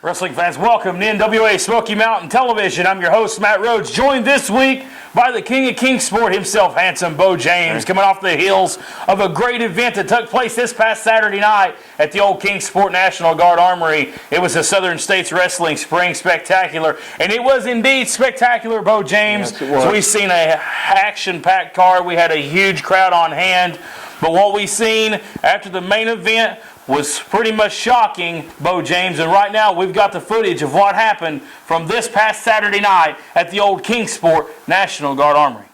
Wrestling fans, welcome to NWA Smoky Mountain Television. I'm your host, Matt Rhodes, joined this week by the king of Kingsport himself, handsome Bo James, coming off the heels of a great event that took place this past Saturday night at the old Kingsport National Guard Armory. It was the Southern States Wrestling Spring Spectacular, and it was indeed spectacular, Bo James. Yes, so we've seen a action-packed card. We had a huge crowd on hand, but what we've seen after the main event was pretty much shocking, Bo James, and right now we've got the footage of what happened from this past Saturday night at the old Kingsport National Guard Armory.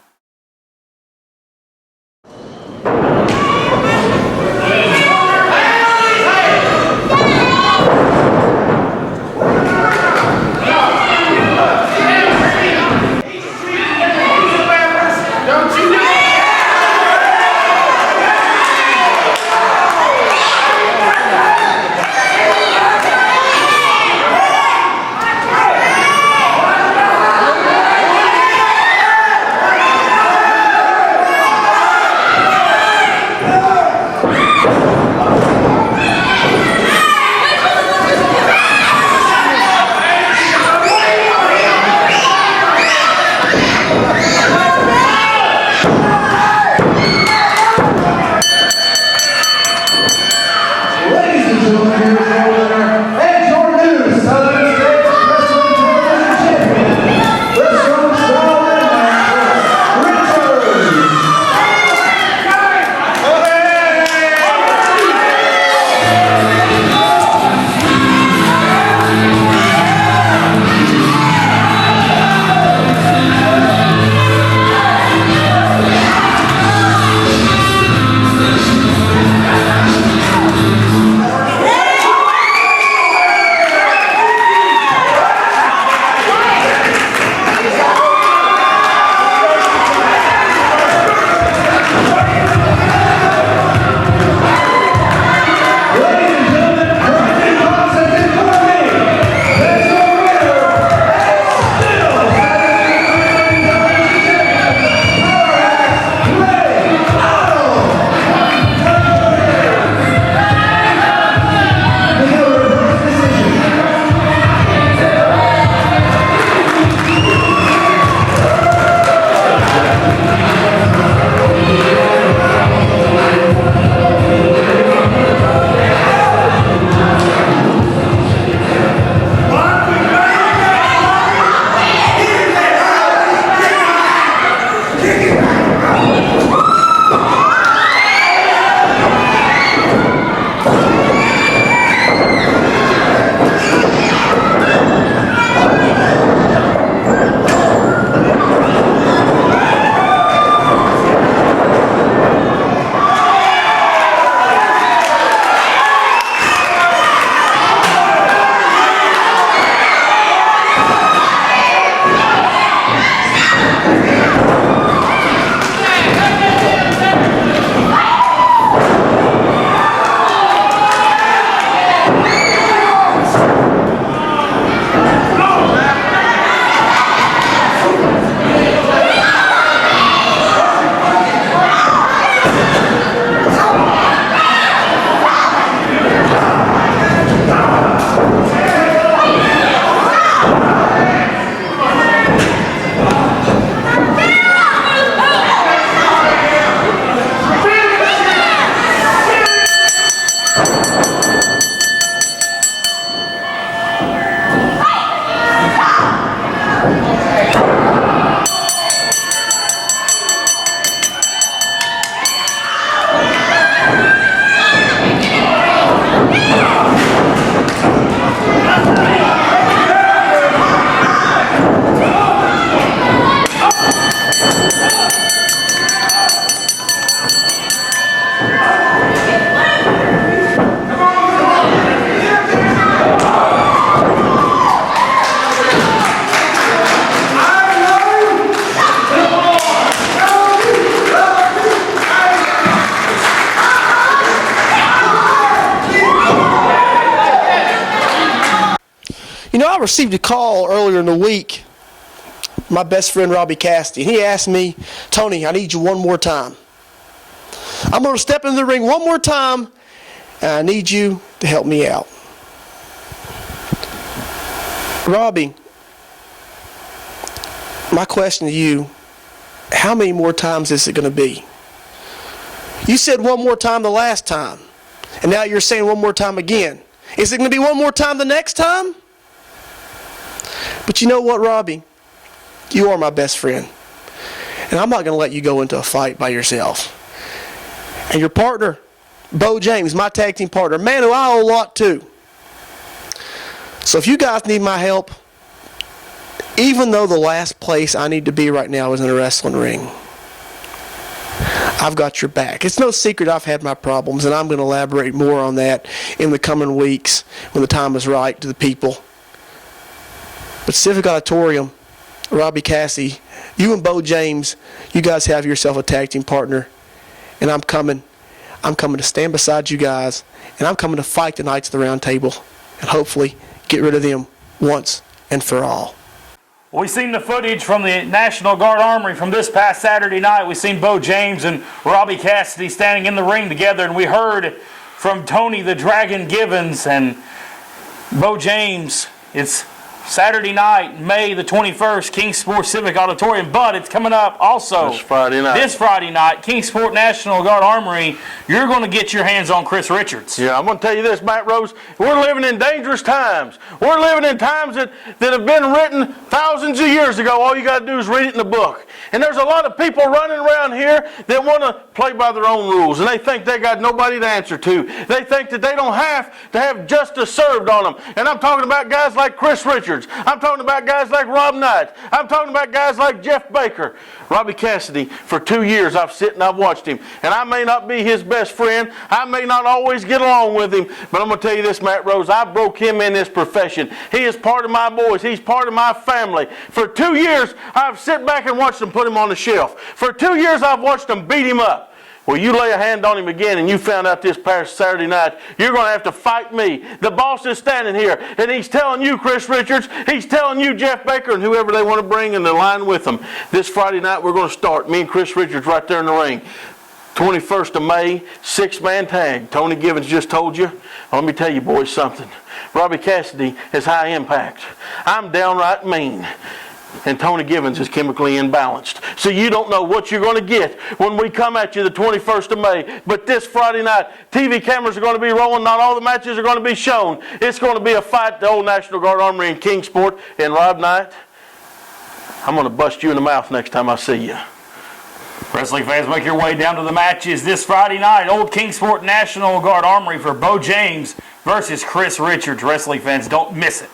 You know, I received a call earlier in the week, my best friend Robbie Cassidy, and he asked me, Tony, I need you one more time. I'm going to step in the ring one more time, and I need you to help me out. Robbie, my question to you, how many more times is it going to be? You said one more time the last time, and now you're saying one more time again. Is it going to be one more time the next time? But you know what, Robbie? You are my best friend. And I'm not going to let you go into a fight by yourself. And your partner, Bo James, my tag team partner, man who I owe a lot to. So if you guys need my help, even though the last place I need to be right now is in a wrestling ring, I've got your back. It's no secret I've had my problems, and I'm going to elaborate more on that in the coming weeks when the time is right to the people. But Civic Auditorium, Robbie Cassidy, you and Bo James, you guys have yourself a tag team partner, and I'm coming. I'm coming to stand beside you guys, and I'm coming to fight the Knights of the Round Table and hopefully get rid of them once and for all. We've seen the footage from the National Guard Armory from this past Saturday night. We've seen Bo James and Robbie Cassidy standing in the ring together, and we heard from Tony the Dragon Givens and Bo James. It's Saturday night, May the 21st, Kingsport Civic Auditorium, but it's coming up also this Friday night, Kingsport National Guard Armory. You're going to get your hands on Chris Richards. Yeah, I'm going to tell you this, Matt Rose. We're living in dangerous times. We're living in times that have been written thousands of years ago. All you got to do is read it in the book. And there's a lot of people running around here that want to play by their own rules, and they think they got nobody to answer to. They think that they don't have to have justice served on them. And I'm talking about guys like Chris Richards. I'm talking about guys like Rob Knight. I'm talking about guys like Jeff Baker. Robbie Cassidy, for 2 years I've sit and I've watched him. And I may not be his best friend. I may not always get along with him. But I'm going to tell you this, Matt Rose, I broke him in this profession. He is part of my boys. He's part of my family. For 2 years I've sit back and watched them put him on the shelf. For 2 years I've watched them beat him up. Well, you lay a hand on him again and you found out this past Saturday night, you're going to have to fight me. The boss is standing here, and he's telling you, Chris Richards, he's telling you, Jeff Baker, and whoever they want to bring in the line with them. This Friday night, we're going to start, me and Chris Richards right there in the ring. 21st of May, 6-man tag. Tony Givens just told you. Let me tell you, boys, something. Robbie Cassidy is high impact. I'm downright mean. And Tony Givens is chemically imbalanced. So you don't know what you're going to get when we come at you the 21st of May. But this Friday night, TV cameras are going to be rolling. Not all the matches are going to be shown. It's going to be a fight at the old National Guard Armory in Kingsport. And Rob Knight, I'm going to bust you in the mouth next time I see you. Wrestling fans, make your way down to the matches this Friday night. Old Kingsport National Guard Armory for Bo James versus Chris Richards. Wrestling fans, don't miss it.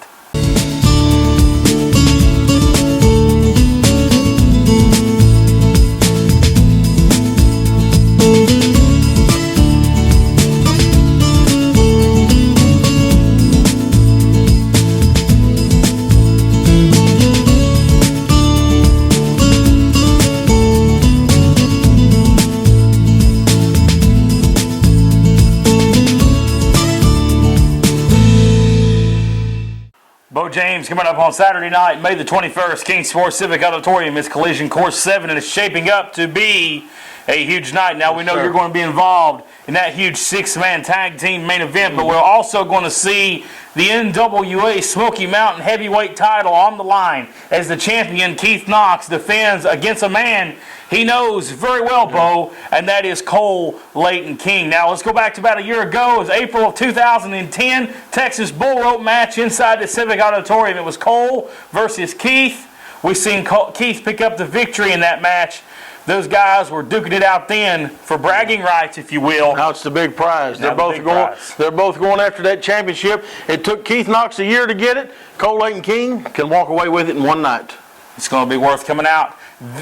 Bo James coming up on Saturday night, May the 21st, Kingsport Civic Auditorium. It's Collision Course 7, and it's shaping up to be a huge night. Now, we know you're going to be involved in that huge 6-man tag team main event, but we're also going to see the NWA Smoky Mountain heavyweight title on the line as the champion, Keith Knox, defends against a man he knows very well, Bo, and that is Cole Layton King. Now, let's go back to about a year ago. It was April of 2010, Texas Bull Rope match inside the Civic Auditorium. It was Cole versus Keith. We've seen Keith pick up the victory in that match. Those guys were duking it out then for bragging rights, if you will. Now it's the big prize. They're both going after that championship. It took Keith Knox a year to get it. Cole Layton King can walk away with it in one night. It's going to be worth coming out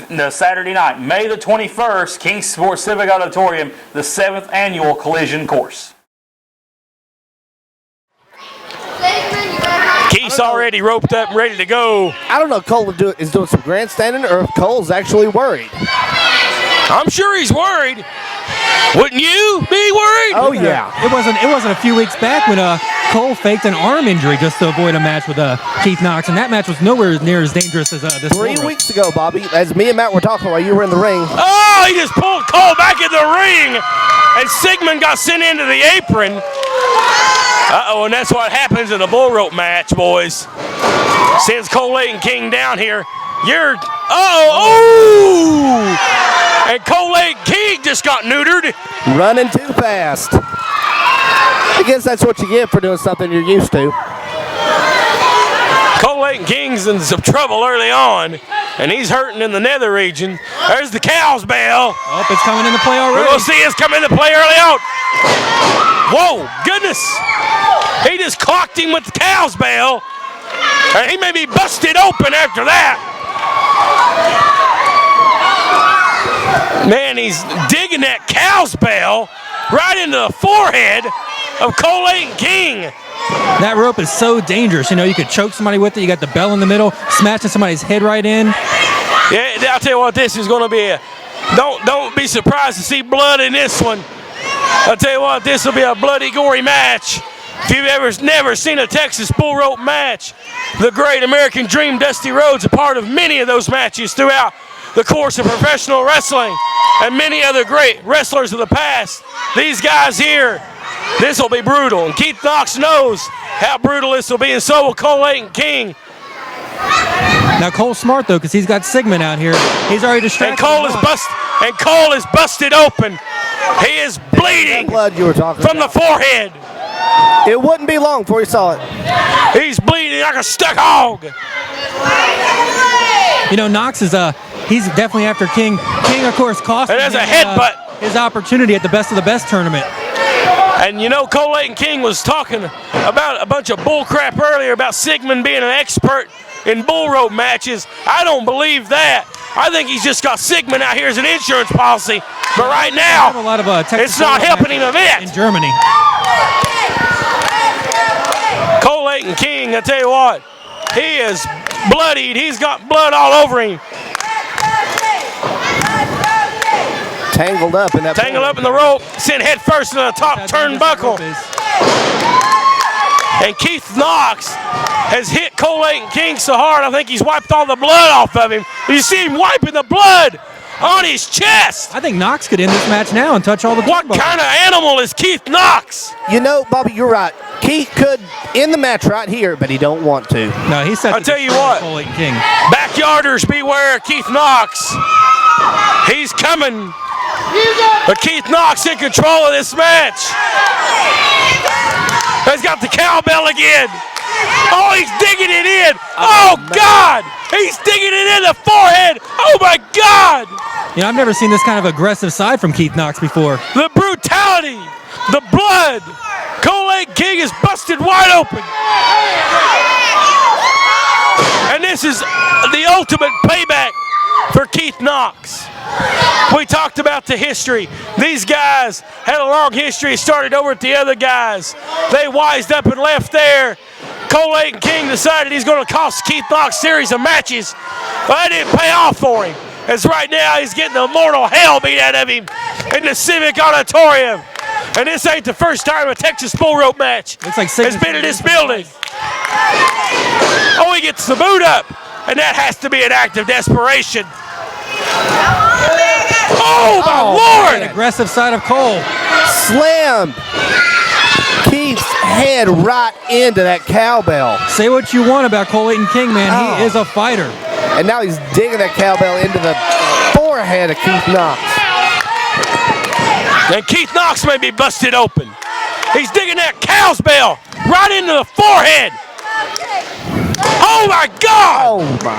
the Saturday night, May the 21st, Kingsport Civic Auditorium, the 7th annual Collision Course. Keith's already roped up and ready to go. I don't know if Cole is doing some grandstanding or if Cole's actually worried. I'm sure he's worried. Wouldn't you be worried? Oh, yeah. It wasn't a few weeks back when Cole faked an arm injury just to avoid a match with Keith Knox, and that match was nowhere near as dangerous as this 3 weeks ago, Bobby, as me and Matt were talking while you were in the ring. Oh, he just pulled Cole back in the ring, and Sigmund got sent into the apron. Uh-oh, and that's what happens in a bull rope match, boys. Sends Cole Layton King down here. And Cole Layton King just got neutered. Running too fast. I guess that's what you get for doing something you're used to. Cole Layton King's in some trouble early on, and he's hurting in the nether region. There's the cow's bell. Oh, it's coming into play already. We're going to see it's coming into play early on. Whoa, goodness. He just clocked him with the cow's bell, and he may be busted open after that. Man, he's digging that cow's bell right into the forehead of Cole Layton King. That rope is so dangerous. You know, you could choke somebody with it. You got the bell in the middle, smashing somebody's head right in. Yeah, I'll tell you what, this is going to be don't be surprised to see blood in this one. I'll tell you what, this will be a bloody, gory match. If you've never seen a Texas bull rope match, the great American Dream Dusty Rhodes, a part of many of those matches throughout the course of professional wrestling and many other great wrestlers of the past. These guys here, this will be brutal. And Keith Knox knows how brutal this will be, and so will Cole Layton King. Now Cole's smart though, because he's got Sigmund out here. He's already distracted. And Cole is busted open. He is bleeding Blood you were talking from the forehead. It wouldn't be long before you saw it. He's bleeding like a stuck hog. You know, Knox is he's definitely after King. King, of course, cost him And there's a headbutt. his opportunity at the Best of the Best tournament. And you know, Cole Layton King was talking about a bunch of bull crap earlier about Sigmund being an expert in bull rope matches. I don't believe that. I think he's just got Sigmund out here as an insurance policy. But right now, A lot of, Texas it's not bull rope helping him a matches bit. in Germany. Cole Layton King, I tell you what, he is bloodied. He's got blood all over him. Tangled up in that. Tangled up in the rope, sent head first into the top turnbuckle. And Keith Knox has hit Cole Layton King so hard, I think he's wiped all the blood off of him. You see him wiping the blood on his chest. I think Knox could end this match now and touch all the What kind of animal is Keith Knox? You know, Bobby, you're right. Keith could end the match right here, but he don't want to. No, he's set. I'll tell you what. Cole Layton King. Backyarders beware Keith Knox. He's coming. But Keith Knox in control of this match. He's got the cowbell again. Oh, he's digging it in. Oh, God. He's digging it in the forehead. Oh, my God. You know, I've never seen this kind of aggressive side from Keith Knox before. The brutality, the blood. Cole Layton King is busted wide open. And this is the ultimate payback for Keith Knox. We talked about the history. These guys had a long history. It started over at the other guys. They wised up and left there. Cole Layton King decided he's going to cost Keith Knox a series of matches. But that didn't pay off for him. As right now he's getting the mortal hell beat out of him in the Civic Auditorium. And this ain't the first time a Texas bull rope match has been in this building. Oh, he gets the boot up. And that has to be an act of desperation. Oh, my Lord! An aggressive side of Cole. Slammed Keith's head right into that cowbell. Say what you want about Cole Layton King, man. He is a fighter. And now he's digging that cowbell into the forehead of Keith Knox. And Keith Knox may be busted open. He's digging that cow's bell right into the forehead. Oh, my God! Oh, my.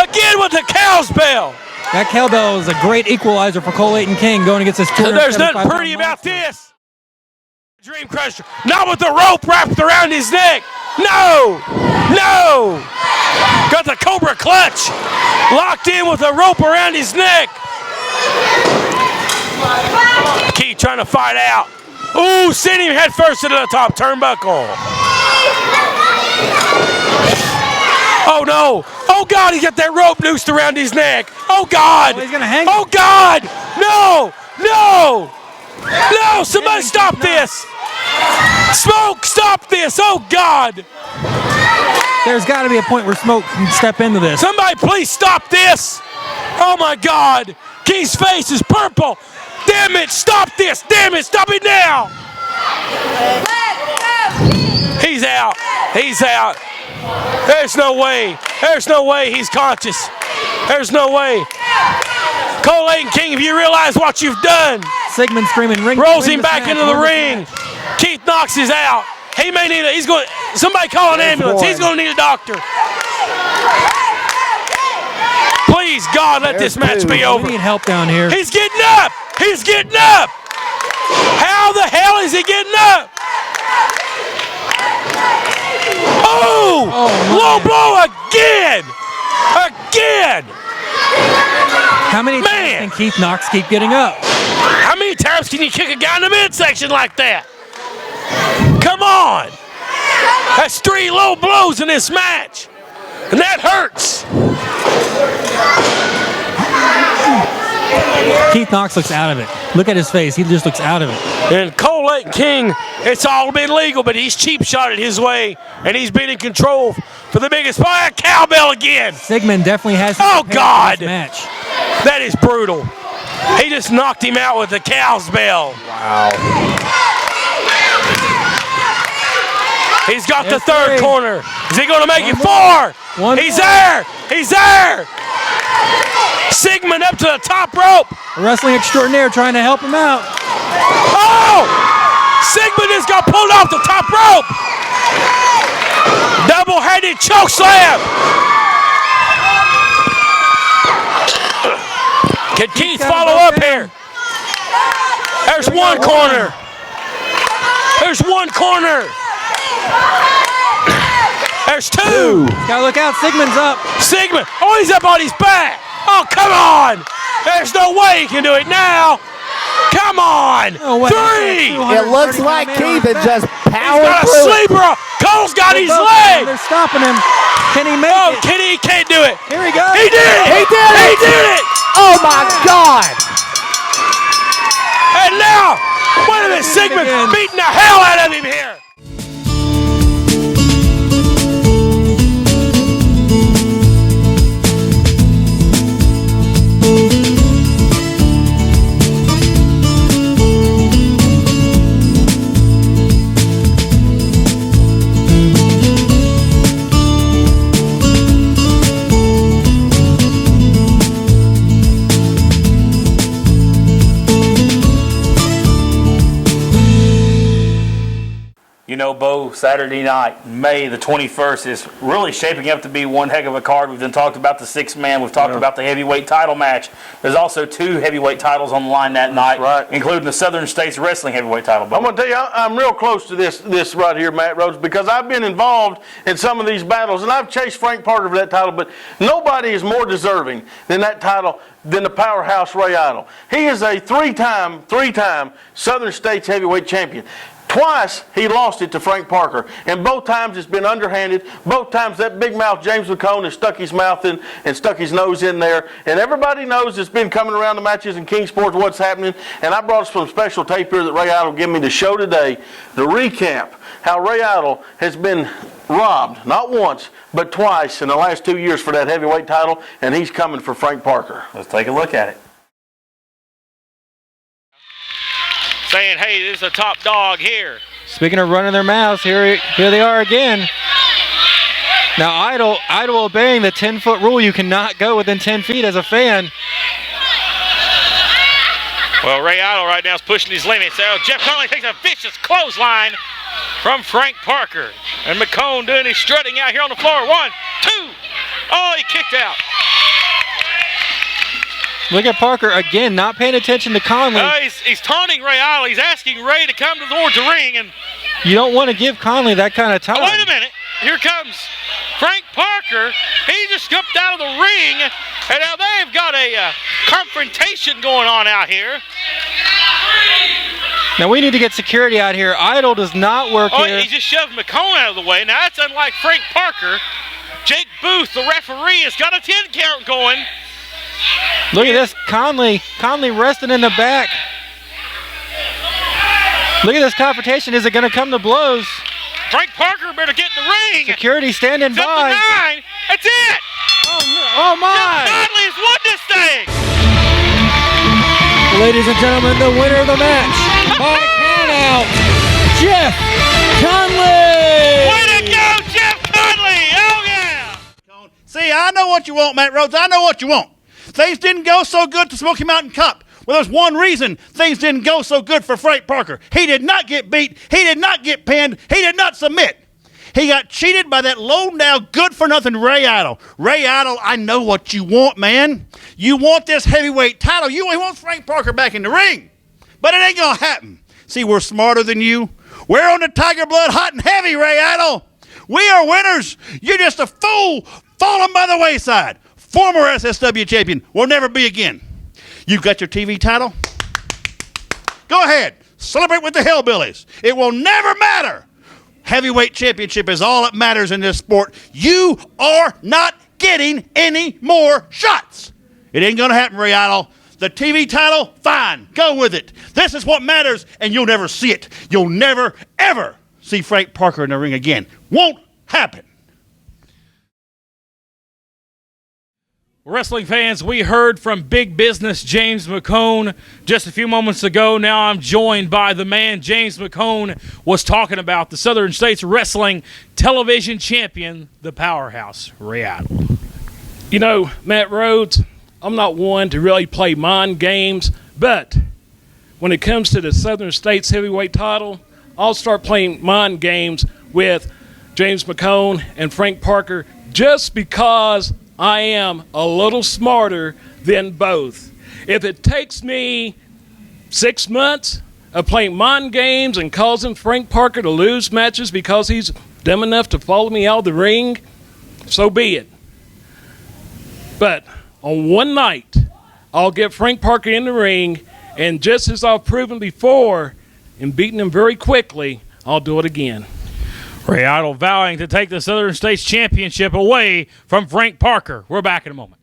Again with the cow's bell. That cowbell is a great equalizer for Cole Layton King going against his 275 There's nothing pretty about this. Dream Crusher. Not with the rope wrapped around his neck. No! No! Got the Cobra clutch locked in with a rope around his neck. Keith trying to fight out. Ooh, send him head first into the top turnbuckle. Oh, no. Oh, God, he got that rope noosed around his neck. Oh, God. Oh, he's going to hang. Oh, God. No. No. No, somebody stop this. Smoke, stop this. Oh, God. There's got to be a point where Smoke can step into this. Somebody please stop this. Oh, my God. Keith's face is purple. Damn it, stop this. Damn it, stop it now. He's out. He's out. There's no way. There's no way he's conscious. There's no way. Cole Layton King, if you realize what you've done. Sigmund screaming ring. Rolls ring him this back match, into the win this ring. match. Keith Knox is out. He may need somebody call an ambulance. He's going to need a doctor. Please, God, let this match be over. We need help down here. He's getting up. He's getting up. How the hell is he getting up? Oh, low blow again. Again. How many times can Keith Knox keep getting up? How many times can you kick a guy in the midsection like that? Come on. That's 3 low blows in this match. And that hurts. Keith Knox looks out of it. Look at his face. He just looks out of it. And Cole Layton King, it's all been legal, but he's cheap shotted his way, and he's been in control for the biggest fight. Cowbell again. Sigmund definitely has. Oh, God. This match. That is brutal. He just knocked him out with the cow's bell. Wow. He's got the Yes, third three. corner. Is he going to make it 4? He's more. there. He's there. Sigmund up to the top rope. A wrestling extraordinaire trying to help him out. Oh! Sigmund just got pulled off the top rope. Double-handed choke slam. Can Keith follow up here? There's one corner. There's one corner. There's 2. Gotta look out. Sigmund's up. Sigmund. Oh, he's up on his back. Oh, come on. There's no way he can do it now. Come on. No way. 3. It looks like Keith is just He's powering got a through it. sleeper. Cole's got his They're leg. stopping him. Can he make Oh, it? Kenny, he can't do it. Here he goes. He did it. He did it. He did it. Oh my God! And now, wait a minute, Sigmund again. beating the hell out of him here. You know, Bo, Saturday night, May the 21st, is really shaping up to be one heck of a card. We've then talked about the 6-man. We've talked about the heavyweight title match. There's also 2 heavyweight titles on the line that night, including the Southern States Wrestling heavyweight title. I'm going to tell you, I'm real close to this right here, Matt Rhodes, because I've been involved in some of these battles, and I've chased Frank Parker for that title, but nobody is more deserving than that title than the powerhouse Ray Idol. He is a three-time Southern States heavyweight champion. Twice he lost it to Frank Parker, and both times it's been underhanded. Both times that big mouth James McCone has stuck his mouth in and stuck his nose in there, and everybody knows it's been coming around the matches in King Sports what's happening. And I brought some special tape here that Ray Idol gave me to show today, to recap how Ray Idol has been robbed, not once, but twice in the last 2 years for that heavyweight title, and he's coming for Frank Parker. Let's take a look at it. Saying, hey, this is a top dog here. Speaking of running their mouths, here they are again. Now, Idol obeying the 10-foot rule. You cannot go within 10 feet as a fan. Well, Ray Idol right now is pushing his limits. Jeff Conley takes a vicious clothesline from Frank Parker. And McCone doing his strutting out here on the floor. 1, 2. Oh, he kicked out. Look at Parker again, not paying attention to Conley. He's taunting Ray Idol. He's asking Ray to come towards the ring. And You don't want to give Conley that kind of time. wait a minute. Here comes Frank Parker. He just jumped out of the ring. And now they've got a confrontation going on out here. Now we need to get security out here. Idol does not work here. He just shoved McCone out of the way. Now that's unlike Frank Parker. Jake Booth, the referee, has got a 10 count going. Look at this, Conley resting in the back. Look at this confrontation. Is it going to come to blows? Frank Parker better get in the ring. Security standing It's up to by. 9. That's it. Oh my! Conley has won this thing. Ladies and gentlemen, the winner of the match by count out, Jeff Conley! Way to go, Jeff Conley! Oh, yeah! See, I know what you want, Matt Rhodes. I know what you want. Things didn't go so good to Smoky Mountain Cup. Well, there's one reason things didn't go so good for Frank Parker. He did not get beat. He did not get pinned. He did not submit. He got cheated by that low-down, good-for-nothing Ray Idol. Ray Idol, I know what you want, man. You want this heavyweight title. You want Frank Parker back in the ring. But it ain't going to happen. See, we're smarter than you. We're on the Tiger Blood hot and heavy, Ray Idol. We are winners. You're just a fool falling by the wayside. Former SSW champion will never be again. You've got your TV title. Go ahead. Celebrate with the Hellbillies. It will never matter. Heavyweight championship is all that matters in this sport. You are not getting any more shots. It ain't going to happen, Ray Idol. The TV title, fine. Go with it. This is what matters, and you'll never see it. You'll never, ever see Frank Parker in the ring again. Won't happen. Wrestling fans, we heard from big business James McCone just a few moments ago. Now I'm joined by the man James McCone was talking about, the Southern States Wrestling television champion, the powerhouse, Ray Idol. You know, Matt Rhodes, I'm not one to really play mind games, but when it comes to the Southern States heavyweight title, I'll start playing mind games with James McCone and Frank Parker just because I am a little smarter than both. If it takes me 6 months of playing mind games and causing Frank Parker to lose matches because he's dumb enough to follow me out of the ring, so be it. But on one night, I'll get Frank Parker in the ring, and just as I've proven before in beating him very quickly, I'll do it again. Ray Idol vowing to take the Southern States Championship away from Frank Parker. We're back in a moment.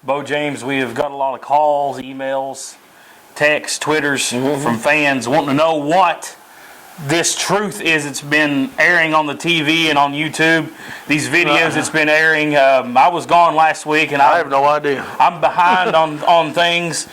Bo James, we have got a lot of calls, emails, texts, Twitters from fans wanting to know what this truth is. It's been airing on the TV and on YouTube. These videos it's been airing. I was gone last week, and I have no idea. I'm behind on things,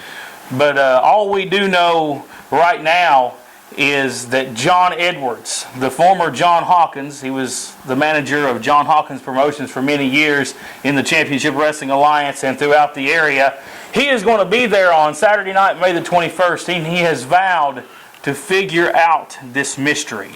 but all we do know right now is that John Edwards, the former John Hawkins, he was the manager of John Hawkins Promotions for many years in the Championship Wrestling Alliance and throughout the area. He is going to be there on Saturday night, May the 21st, and he has vowed to figure out this mystery.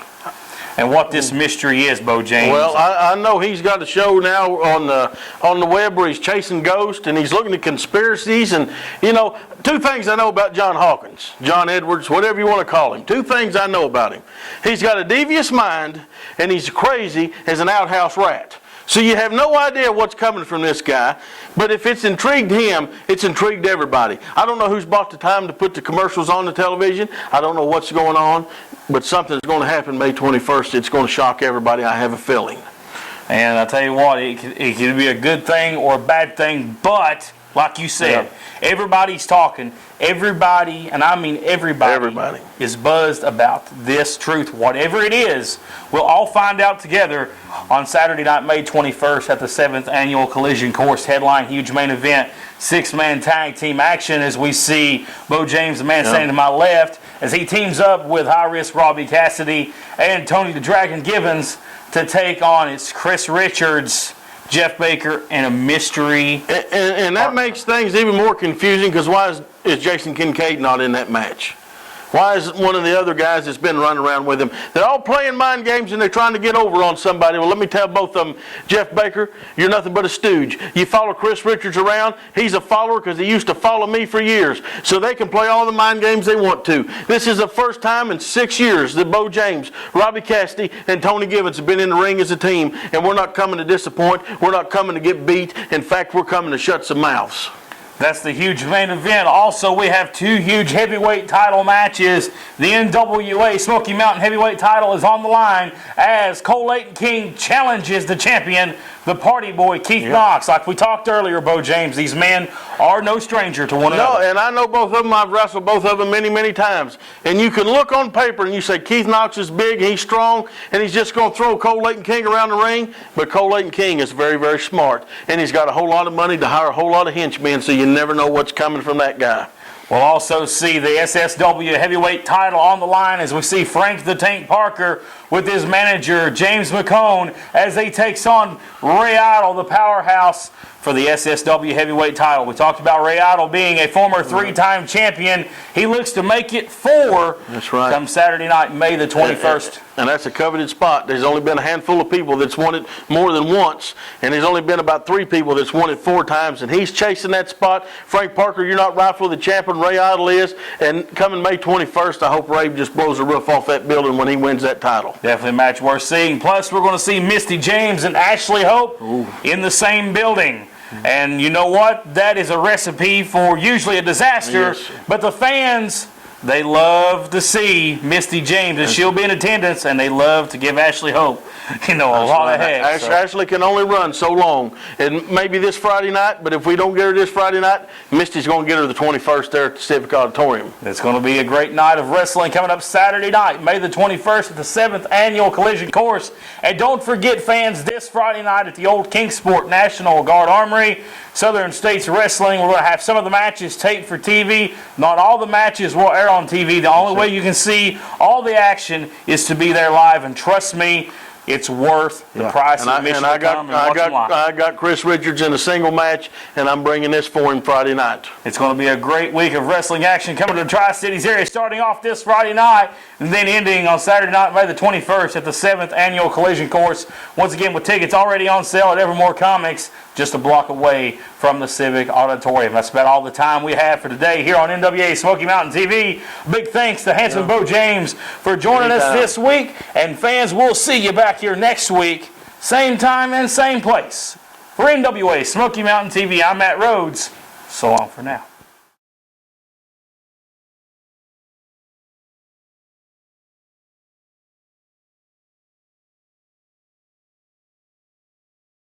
And what this mystery is, Bo James. Well, I know he's got a show now on the web where he's chasing ghosts and he's looking at conspiracies. And, you know, two things I know about John Hawkins, John Edwards, whatever you want to call him. Two things I know about him. He's got a devious mind and he's crazy as an outhouse rat. So you have no idea what's coming from this guy, but if it's intrigued him, it's intrigued everybody. I don't know who's bought the time to put the commercials on the television. I don't know what's going on, but something's going to happen May 21st. It's going to shock everybody, I have a feeling. And I tell you what, it could be a good thing or a bad thing, but like you said. Everybody's talking. Everybody, and I mean everybody, is buzzed about this truth. Whatever it is, we'll all find out together on Saturday night, May 21st at the 7th Annual Collision Course. Headline, huge main event, 6-man tag team action as we see Bo James, the man standing to my left, as he teams up with high-risk Robbie Cassidy and Tony the Dragon Givens to take on it's Chris Richards, Jeff Baker, and a mystery. And that makes things even more confusing because why is Jason Kincaid not in that match? Why is one of the other guys that's been running around with him? They're all playing mind games and they're trying to get over on somebody. Well, let me tell both of them, Jeff Baker, you're nothing but a stooge. You follow Chris Richards around. He's a follower because he used to follow me for years. So they can play all the mind games they want to. This is the first time in 6 years that Bo James, Robbie Cassidy, and Tony Givens have been in the ring as a team. And we're not coming to disappoint. We're not coming to get beat. In fact, we're coming to shut some mouths. That's the huge main event. Also, we have 2 huge heavyweight title matches. The NWA Smoky Mountain heavyweight title is on the line as Cole Leighton King challenges the champion, the party boy, Keith Knox. Like we talked earlier, Bo James, these men are no stranger to one another. No, and I know both of them. I've wrestled both of them many, many times. And you can look on paper and you say Keith Knox is big, he's strong, and he's just going to throw Cole Leighton King around the ring. But Cole Leighton King is very, very smart. And he's got a whole lot of money to hire a whole lot of henchmen, so you never know what's coming from that guy. We'll also see the SSW heavyweight title on the line as we see Frank the Tank Parker with his manager, James McCone, as he takes on Ray Idle, the powerhouse, for the SSW heavyweight title. We talked about Ray Idle being a former 3-time champion. He looks to make it 4 That's right. come Saturday night, May the 21st. And that's a coveted spot. There's only been a handful of people that's won it more than once, and there's only been about 3 people that's won it 4 times, and he's chasing that spot. Frank Parker, you're not rightfully the champion. Ray Idle is, and coming May 21st, I hope Ray just blows the roof off that building when he wins that title. Definitely a match worth seeing. Plus, we're going to see Misty James and Ashley Hope in the same building. And you know what? That is a recipe for usually a disaster. Yes. But the fans, they love to see Misty James, and she'll be in attendance, and they love to give Ashley Hope, a lot of heck. Ashley can only run so long. And maybe this Friday night, but if we don't get her this Friday night, Misty's going to get her the 21st there at the Civic Auditorium. It's going to be a great night of wrestling coming up Saturday night, May the 21st at the 7th Annual Collision Course. And don't forget, fans, this Friday night at the old Kingsport National Guard Armory, Southern States Wrestling. We're going to have some of the matches taped for TV. Not all the matches will air on TV. The only way you can see all the action is to be there live. And trust me, it's worth the price of admission to come and watch them live. I got Chris Richards in a single match, and I'm bringing this for him Friday night. It's going to be a great week of wrestling action coming to the Tri-Cities area, starting off this Friday night and then ending on Saturday night, May the 21st at the 7th Annual Collision Course. Once again, with tickets already on sale at Evermore Comics, just a block away from the Civic Auditorium. That's about all the time we have for today here on NWA Smoky Mountain TV. Big thanks to handsome Bo James for joining us this week. And fans, we'll see you back here next week, same time and same place. For NWA Smoky Mountain TV, I'm Matt Rhodes. So long for now.